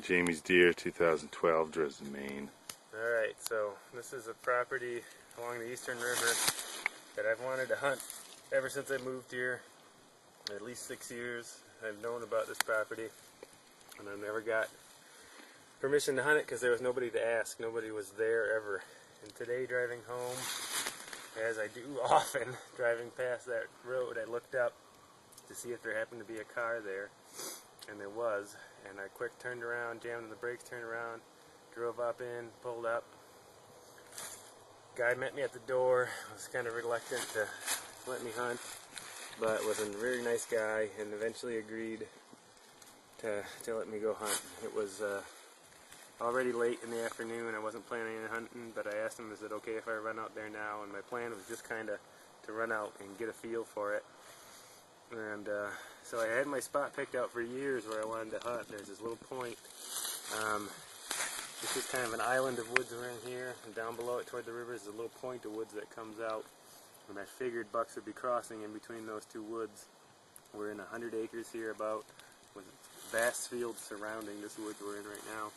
Jamie's deer, 2012, Dresden, Maine. Alright, so this is a property along the Eastern River that I've wanted to hunt ever since I moved here. At least 6 years I've known about this property, and I've never got permission to hunt it because there was nobody to ask. Nobody was there ever. And today, driving home, as I do often, driving past that road, I looked up to see if there happened to be a car there, and there was. And I quick turned around, jammed on the brakes, turned around, drove up in, pulled up. Guy met me at the door, was kind of reluctant to let me hunt, but was a very nice guy and eventually agreed to let me go hunt. It was already late in the afternoon. I wasn't planning on hunting, but I asked him, is it okay if I run out there now? And my plan was just kind of to run out and get a feel for it. And so I had my spot picked out for years where I wanted to hunt. There's this little point. This is kind of an island of woods around here, and down below it toward the river is a little point of woods that comes out. And I figured bucks would be crossing in between those two woods. We're in 100 acres here about, with vast fields surrounding this woods we're in right now.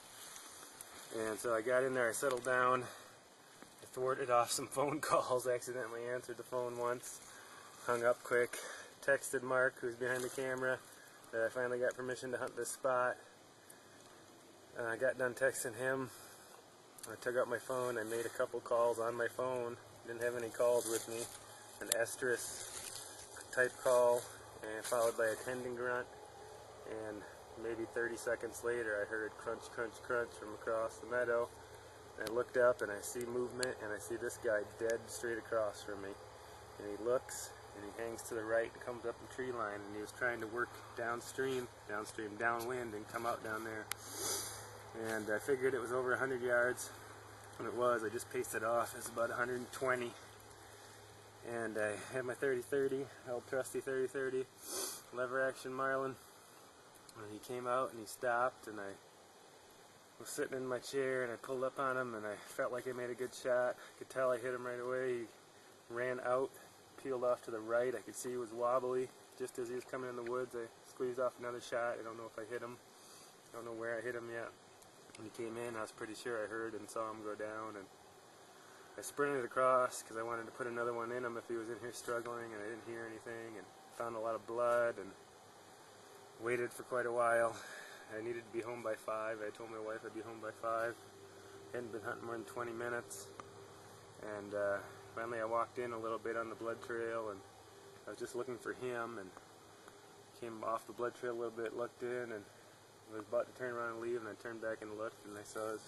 And so I got in there, I settled down, I thwarted off some phone calls, accidentally answered the phone once, hung up quick, texted Mark, who's behind the camera, that I finally got permission to hunt this spot. I got done texting him, I took out my phone, I made a couple calls on my phone, didn't have any calls with me, an estrus type call, and followed by a tending grunt, and maybe 30 seconds later I heard crunch, crunch, crunch from across the meadow. And I looked up and I see movement, and I see this guy dead straight across from me. And he looks, and he hangs to the right and comes up the tree line, and he was trying to work downstream, downwind, and come out down there. And I figured it was over 100 yards, and it was. I just paced it off. It's about 120. And I had my 30-30, old trusty 30-30, lever action marlin. And he came out and he stopped, and I was sitting in my chair and I pulled up on him and I felt like I made a good shot. I could tell I hit him right away. He ran out, peeled off to the right. I could see he was wobbly. Just as he was coming in the woods, I squeezed off another shot. I don't know if I hit him. I don't know where I hit him yet. When he came in, I was pretty sure I heard and saw him go down, and I sprinted across because I wanted to put another one in him if he was in here struggling, and I didn't hear anything, and found a lot of blood, and waited for quite a while. I needed to be home by 5. I told my wife I'd be home by 5. Hadn't been hunting more than 20 minutes. And finally I walked in a little bit on the blood trail, and I was just looking for him, and came off the blood trail a little bit, looked in, and I was about to turn around and leave, and I turned back and looked, and I saw his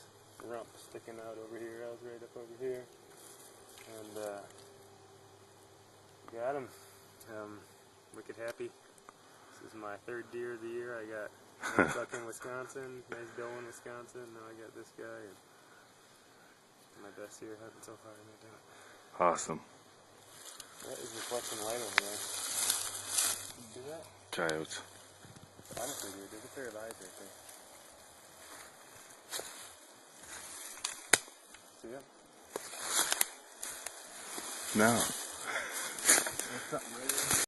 rump sticking out over here. I was right up over here. And got him. Wicked happy. This is my 3rd deer of the year. I got one buck in Wisconsin, nice doe in Wisconsin, now I got this guy, and my best year hunting so far, no doubt. Awesome. That is reflecting light over there. Do that? Coyotes. Honestly, dude, there's a pair of eyes right there. See ya? No. There's something right there.